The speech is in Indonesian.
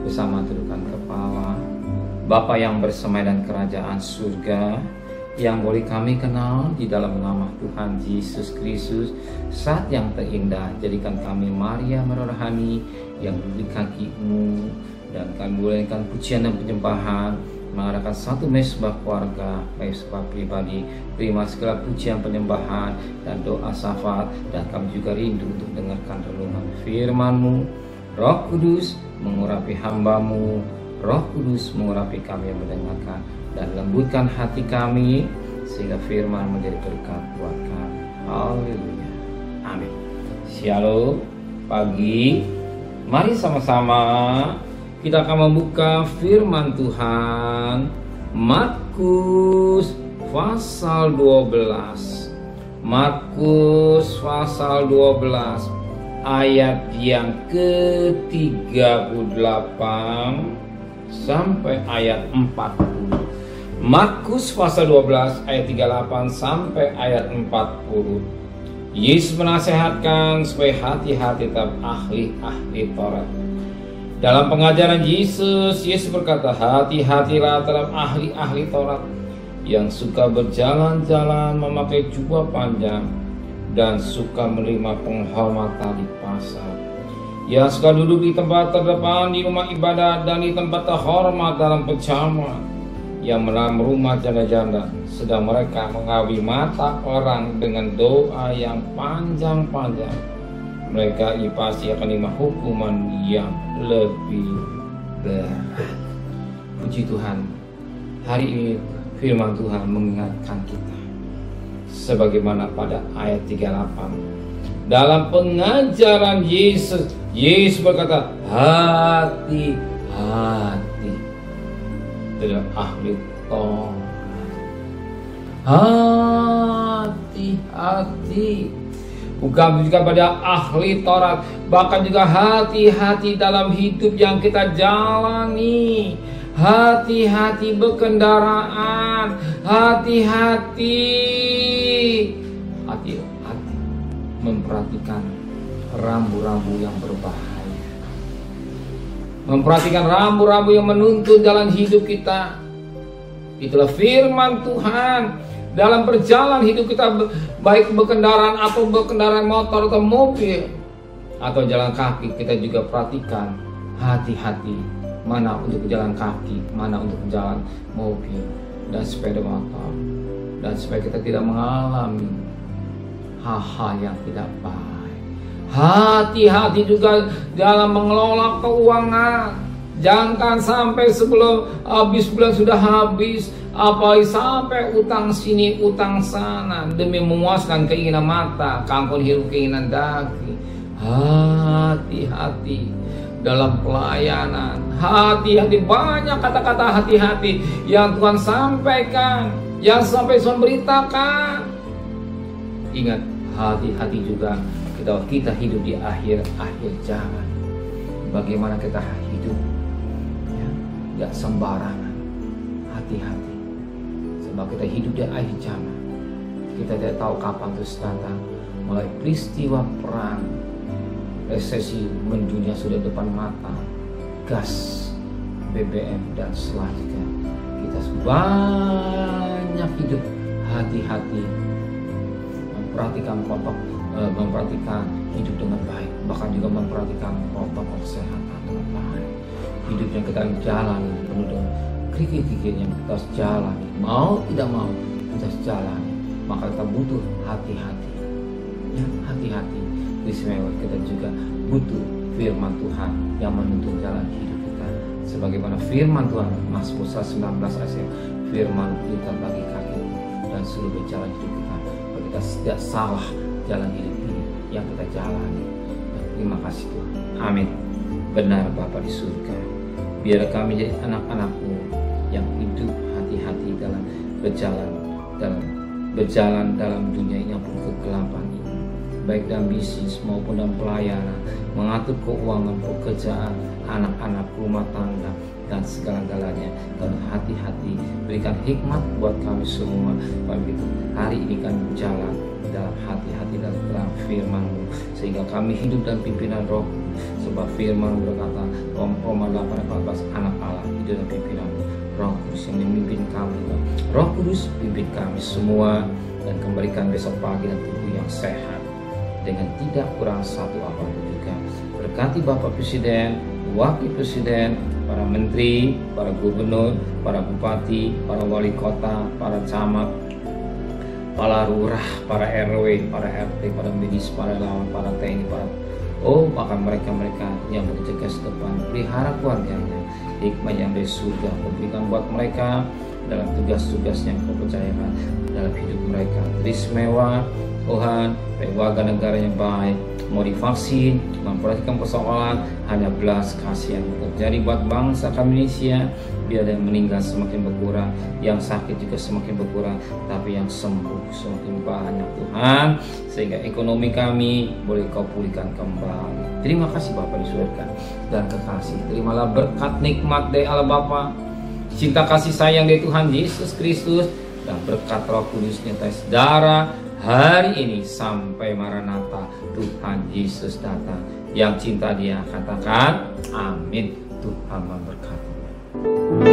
bersama tundukkan kepala. Bapa yang bersemayam dan kerajaan surga, yang boleh kami kenal di dalam nama Tuhan Yesus Kristus, saat yang terindah, jadikan kami Maria merohani yang duduk di kaki-Mu, dan kami bolehkan pujian dan penyembahan, mengadakan satu mesbah keluarga, mesbah pribadi, terima segala pujian penyembahan dan doa syafaat, dan kami juga rindu untuk dengarkan renungan firman-Mu. Roh Kudus mengurapi hamba-Mu, Roh Kudus mengurapi kami yang mendengarkan, dan lembutkan hati kami sehingga firman menjadi berkat buat kami. Haleluya. Amin. Shalom. Pagi, mari sama-sama kita akan membuka firman Tuhan Markus pasal 12. Markus pasal 12 ayat yang ke-38 sampai ayat 40. Markus pasal 12 ayat 38 sampai ayat 40. Yesus menasehatkan supaya hati-hati tetap ahli-ahli Taurat. Dalam pengajaran Yesus berkata, hati-hatilah terhadap ahli-ahli Taurat yang suka berjalan-jalan memakai jubah panjang dan suka menerima penghormatan di pasar, yang suka duduk di tempat terdepan di rumah ibadat dan di tempat terhormat dalam pejaman, yang menalam rumah janda-janda, sedang mereka mengawi mata orang dengan doa yang panjang-panjang. Mereka pasti akan menerima hukuman yang lebih berat. Puji Tuhan, hari ini firman Tuhan mengingatkan kita, sebagaimana pada ayat 38 dalam pengajaran Yesus berkata, hati-hati terhadap ahli Taurat. Hati-hati, bukan juga pada ahli Taurat, bahkan juga hati-hati dalam hidup yang kita jalani. Hati-hati berkendaraan, hati-hati memperhatikan rambu-rambu yang berbahaya, memperhatikan rambu-rambu yang menuntun jalan hidup kita. Itulah firman Tuhan. Dalam perjalanan hidup kita, baik berkendaraan atau berkendaraan motor atau mobil atau jalan kaki, kita juga perhatikan, hati-hati mana untuk jalan kaki, mana untuk jalan mobil dan sepeda motor, dan supaya kita tidak mengalami hal-hal yang tidak baik. Hati-hati juga dalam mengelola keuangan. Jangan sampai sebelum habis bulan sudah habis, apalagi sampai utang sini utang sana demi memuaskan keinginan mata, kangkung hidup keinginan daging. Hati-hati dalam pelayanan. Hati-hati, banyak kata-kata hati-hati yang Tuhan sampaikan, yang sampai Tuhan beritakan. Ingat, hati-hati juga kita hidup di akhir zaman. Bagaimana kita hidup, ya, tidak sembarangan. Hati-hati, sebab kita hidup di akhir zaman. Kita tidak tahu kapan itu datang. Mulai peristiwa perang, resesi mendunia sudah depan mata, gas, BBM dan selanjutnya. Kita banyak hidup hati-hati, memperhatikan hidup dengan baik, bahkan juga memperhatikan protokol kesehatan dengan baik. Hidup yang kita jalani penuh dengan kerikil-kerikil yang kita harus jalani, mau tidak mau kita harus jalani. Maka kita butuh hati-hati, ya, hati-hati. Istimewa kita juga butuh firman Tuhan yang menuntun jalan hidup kita, sebagaimana firman Tuhan Mazmur 19 ayat, firman kita bagi kaki dan seluruh jalan hidup kita, agar kita tidak salah jalan hidup ini yang kita jalani. Terima kasih Tuhan. Amin. Benar Bapa di surga, biar kami jadi anak-anak-Mu yang hidup hati-hati dalam berjalan dalam dunia yang penuh kegelapan ini, baik dalam bisnis maupun dalam pelayanan, mengatur keuangan, pekerjaan, anak-anak, rumah tangga, dan segala-galanya. Dan hati-hati, berikan hikmat buat kami semua. Begitu hari ini kami berjalan dalam hati-hati dalam terang firman-Mu, sehingga kami hidup dalam pimpinan Roh. Sebab firman berkata, Roma 8:14, anak Allah hidup dalam pimpinan-Mu. Roh Kudus yang memimpin kami. Roh Kudus pimpin kami semua, dan kembalikan besok pagi dan tubuh yang sehat dengan tidak kurang satu apapun juga. Berkati Bapak Presiden, Wakil Presiden, para menteri, para gubernur, para bupati, para wali kota, para camat, para lurah, para RW, para RT, para medis, para relawan, para TNI, bahkan mereka-mereka yang berjaga di depan, pelihara keluarganya, hikmah yang dari surga berikan buat mereka dalam tugas-tugas yang Kau percayakan dalam hidup mereka. Istimewa Tuhan, warga negara yang baik, mau divaksin, memperhatikan persoalan, hanya belas kasihan terjadi buat bangsa kami Indonesia. Biar yang meninggal semakin berkurang, yang sakit juga semakin berkurang, tapi yang sembuh semakin banyak Tuhan, sehingga ekonomi kami boleh Kau pulihkan kembali. Terima kasih Bapa di surga dan kekasih. Terimalah berkat nikmat dari Allah Bapa, cinta kasih sayang dari Tuhan Yesus Kristus, dan berkat Roh Kudus nyata darah hari ini sampai Maranatha Tuhan Yesus datang. Yang cinta Dia katakan amin. Tuhan memberkati.